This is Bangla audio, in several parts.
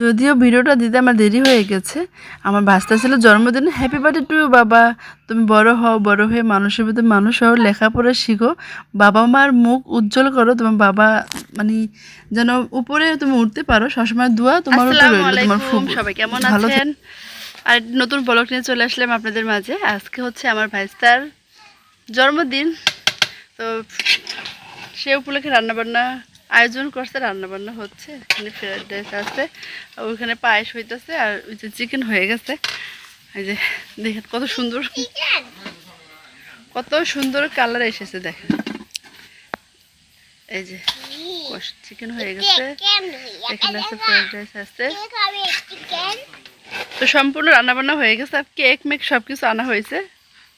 যদিও ভিডিওটা দিতে আমার দেরি হয়ে গেছে, আমার ভাস্তা ছিল জন্মদিন। হ্যাপি বার্থডে টু বাবা, তুমি বড় হও, বড় হয়ে মানুষের ভিতরে মানুষ হও, লেখাপড়া শিখো, বাবা মার মুখ উজ্জ্বল করো, তোমার বাবা মানে যেন উপরে তুমি উঠতে পারো, সবসময় দোয়া তোমার উপর রইল। তোমার খুব সবাই কেমন আছেন? আর নতুন ব্লগ নিয়ে চলে আসলাম আপনাদের মাঝে। আজকে হচ্ছে আমার ভাইস্তার জন্মদিন, তো সে উপলক্ষে রান্নাবান্না আয়োজন করছে, রান্নাবান্না হচ্ছে। এখানে ফ্রাইড রাইস আছে, ওইখানে পায়েস হইতেছে, আর ওই যে চিকেন হয়ে গেছে। এই যে দেখেন কত সুন্দর, কত সুন্দর কালার এসেছে দেখেন। এই যে চিকেন হয়ে গেছে, এখানে আছে ফ্রাইড রাইস আছে, তো সম্পূর্ণ রান্নাবান্না হয়ে গেছে। আর কেক মেক সব কিছু আনা হয়েছে।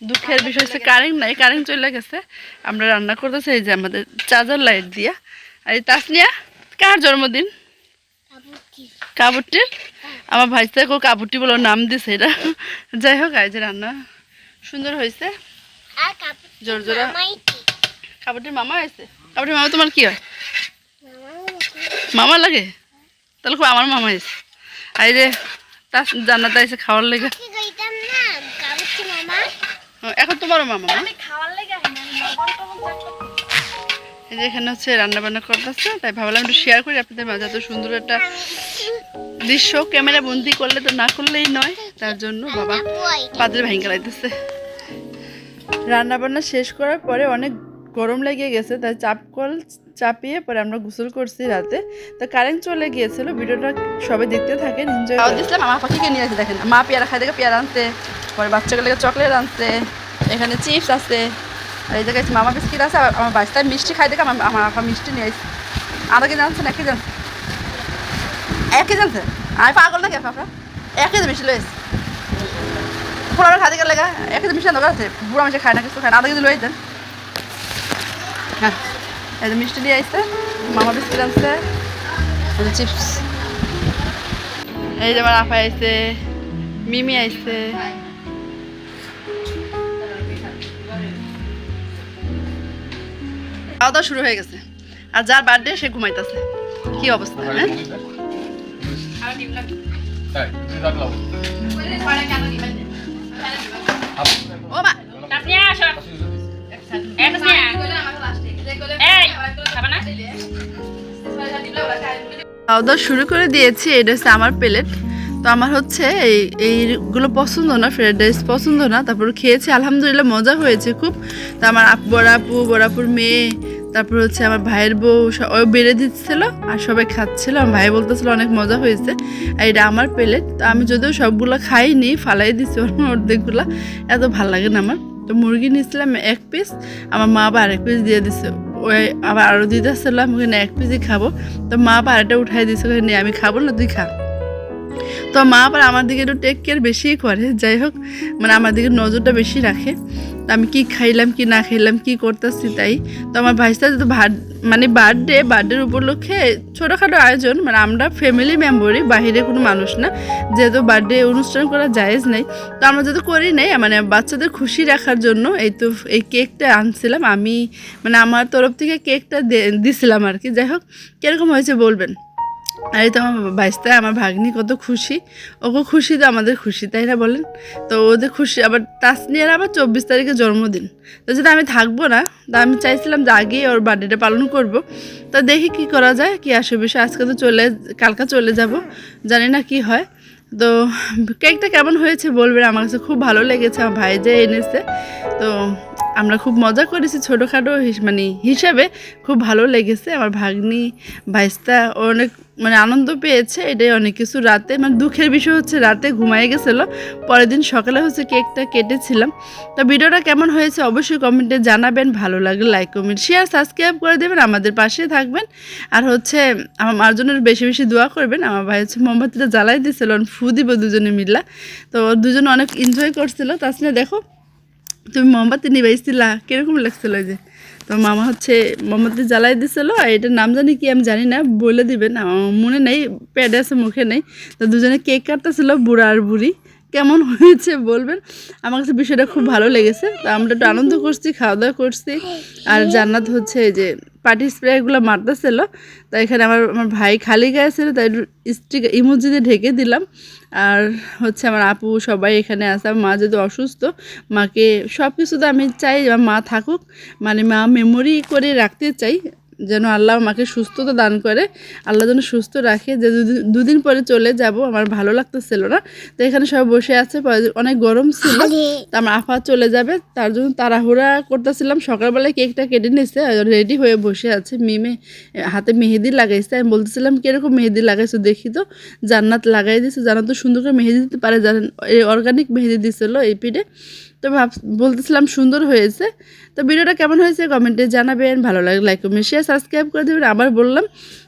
দুঃখের বিষয় হচ্ছে কারেন্ট নাই, কারেন্ট চলে গেছে। আমরা রান্না করতেছি এই যে আমাদের চার্জার লাইট দিয়া। আর এই তাসনিয়া কার জন্মদিন? কাবুটির। আমার ভাইস্তাকে কাবুটি বলে নাম দিছে এটা। যাই হোক, এই যে রান্না সুন্দর হয়েছে, জোর জোরা। কাবুটির মামা হয়েছে। কাবুটির মামা তোমার কি হয়? মামা লাগে? তাহলে খুব আমার মামা হয়েছে। আর এই যে তার জান্নাত আইসে খাওয়ার লেগে। এখন তোমারও মামা? এই যে এখানে হচ্ছে রান্না বান্না করতেছে, তাই ভাবলাম একটু শেয়ার করি আপনাদের মাঝে। এত সুন্দর একটা দৃশ্য ক্যামেরা বন্দি করলে তো না করলেই নয়, তার জন্য বাবা পাদের ভাঙে লাইতেছে। রান্না বান্না শেষ করার পরে অনেক গরম লেগে গেছে, তাই চাপকল চাপিয়ে পরে আমরা গোসল করছি রাতে। তো কারেন্ট চলে গিয়েছিল। ভিডিওটা সবাই দেখতে থাকেন, এনজয় দিচ্ছিলাম। আমার পাখিকে নিয়ে আসে দেখেন, মা পেয়ারা খাই দেখে পেয়ারা আনছে, পরে বাচ্চাগুলো চকলেট আনছে, এখানে চিপস আছে, আর এই জায়গায় মামা বিস্কিট আছে। আর আমার বাচ্চায় মিষ্টি খাই দেখে আমার আপা মিষ্টি নিয়ে আসছে। আধা কেজি আনছেন, 1 কেজি আনছে, 1 কেজি আনছে। আমি পাগল নাকি আপনার? 1 কেজি মিষ্টি লয়েছে পুরো আমার খাদিকে লেগা 1 কেজি মিষ্টি দরকার আছে। বুড়ো মিষ্টি খায় না, কিছু খায় না, আধা কেজি লয়ে দেন। হ্যাঁ, এই যে মিষ্টি দিয়ে আসছে, মামা বিস্কিট আনছে, চিপস। এই যে আমার আপা আইছে, মিমি আইছে। খাওয়া দাওয়া শুরু হয়ে গেছে, আর যার বার্থডে সে ঘুমাইতেছে। কি অবস্থা? হ্যাঁ, ও মা খাওয়া দাওয়া শুরু করে দিয়েছি। এটা হচ্ছে আমার প্লেট। তো আমার হচ্ছে এইগুলো পছন্দ না, ফ্রাইড রাইস পছন্দ না। তারপর খেয়েছি, আলহামদুলিল্লাহ মজা হয়েছে খুব। তো আমার বড়াপুর মেয়ে, তারপর হচ্ছে আমার ভাইয়ের বউ ও বেড়ে দিচ্ছিলো আর সবাই খাচ্ছিলো। আমার ভাই বলতেছিল অনেক মজা হয়েছে। আর এটা আমার প্লেট। তো আমি যদিও সবগুলো খাইনি, ফালাই দিচ্ছি অর্ধেকগুলো, এত ভালো লাগে না আমার। তো মুরগি নিয়েছিলাম 1 পিস, আমার মা আবার 1 পিস দিয়ে দিচ্ছে। ওই আবার আরও দিতে আসছিলাম, ওখানে 1 পিসই খাবো। তো মা আবার আরেকটা উঠাই দিচ্ছে, ওখানে আমি খাবো না, তুই খা। তো মা আবার আমার দিকে একটু টেক কেয়ার বেশিই করে। যাই হোক, মানে আমার দিকে নজরটা বেশি রাখে। তো আমি কি খাইলাম কি না খাইলাম, কি করতেছি তাই। তো আমার ভাইস্তা যেহেতু মানে বার্থডের উপলক্ষে ছোটোখাটো আয়োজন, মানে আমরা ফ্যামিলি মেম্বারই, বাহিরে কোনো মানুষ না, যেহেতু বার্থডে অনুষ্ঠান করা জায়েজ নেই। তো আমরা যেহেতু করি নাই, মানে বাচ্চাদের খুশি রাখার জন্য এই কেকটা আনছিলাম আমি, মানে আমার তরফ থেকে কেকটা দিছিলাম আর কি। যাই হোক, কীরকম হয়েছে বলবেন। আর এই তো আমার ভাইস্তা, আমার ভাগ্নি কত খুশি, ওকে খুশি তো আমাদের খুশি, তাই না বলেন? তো ওদের খুশি। আবার তাসনিয়ার আবার 24 তারিখে জন্মদিন। তো যদি আমি থাকবো না, তা আমি চাইছিলাম যে আগেই ওর বার্থডেটা পালন করব। তো দেখি কি করা যায়, কি আসে বিষয়। আজকে তো কালকে চলে যাব, জানি না কি হয়। তো কেকটা কেমন হয়েছে বলবেন, আমার কাছে খুব ভালো লেগেছে, আমার ভাই যে এনেছে। তো আমরা খুব মজা করেছি, ছোটোখাটো মানে হিসেবে খুব ভালো লেগেছে। আমার ভাগ্নি ভাইস্তা অনেক মানে আনন্দ পেয়েছে, এটাই অনেক কিছু। রাতে মানে দুঃখের বিষয় হচ্ছে রাতে ঘুমাই গেছিলো, পরের দিন সকালে হচ্ছে কেকটা কেটেছিলাম। তো ভিডিওটা কেমন হয়েছে অবশ্যই কমেন্টে জানাবেন। ভালো লাগলে লাইক কমেন্ট শেয়ার সাবস্ক্রাইব করে দেবেন, আমাদের পাশে থাকবেন। আর হচ্ছে আমার মার জন্য বেশি বেশি দোয়া করবেন। আমার ভাই হচ্ছে মোমবাতিটা জ্বালাই দিয়েছিল, ফু দিব দুজনে মিল্লা। তো দুজনে অনেক এনজয় করছিল। তাছাড়া দেখো, তুমি মোমবাতি নিবাইছিলা, কীরকম লাগছিল? যে তো মামা হচ্ছে মোমবাতি জ্বালাই দিছিল, আর এটার নাম জানি কি আমি জানি না, বলে দিবেন, মনে নেই, প্যাডে আছে মুখে নেই। তো দুজনে কেক কাটতেছিল, বুড়া আর বুড়ি। কেমন হয়েছে বলবেন, আমার কাছে বিষয়টা খুব ভালো লেগেছে। তো আমরা একটু আনন্দ করছি, খাওয়া দাওয়া করছি। আর জান্নাত হচ্ছে এই যে পার্টি স্প্রেগুলো মারতেছিল। তো এখানে আমার ভাই খালি গায়ে ছিল, তাই স্টিক ইমোজি দিয়ে ঢেকে দিলাম। আর হচ্ছে আমার আপু সবাই এখানে আছে। আমার মা যদি অসুস্থ, মাকে সব কিছুতে আমি চাই আমার মা থাকুক, মানে মা মেমোরি করে রাখতে চাই, যেন আল্লাহ আমাকে সুস্থতা দান করে, আল্লাহ যেন সুস্থ রাখে। যে দুদিন পরে চলে যাব, আমার ভালো লাগতেছিল না। তো এখানে সব বসে আছে, অনেক গরম ছিল। তো আমার আফা চলে যাবে, তার জন্য তাড়াহুড়া করতেছিলাম। সকালবেলায় কেকটা কেটে নিয়েছে, রেডি হয়ে বসে আছে। মিমে হাতে মেহেদি লাগাইছে। আমি বলতেছিলাম কীরকম মেহেদি লাগাইছো দেখি তো। জান্নাত লাগাই দিয়েছে, জান্নাত তো সুন্দর করে মেহেদি দিতে পারে, জানেন এই অর্গানিক মেহেদি দিছিল এই পিঠে। তো বলতেছিলাম সুন্দর হয়েছে। তো ভিডিওটা কেমন হয়েছে কমেন্টে জানাবেন, ভালো লাগলে লাইক কমেন্ট শেয়ার সাবস্ক্রাইব করে দেবেন। আবার বললাম,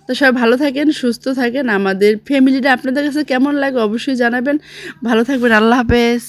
তো সবাই ভালো থাকেন, সুস্থ থাকেন। আমাদের ফ্যামিলিটা আপনাদের কাছে কেমন লাগে অবশ্যই জানাবেন। ভালো থাকবেন, আল্লাহ হাফেজ।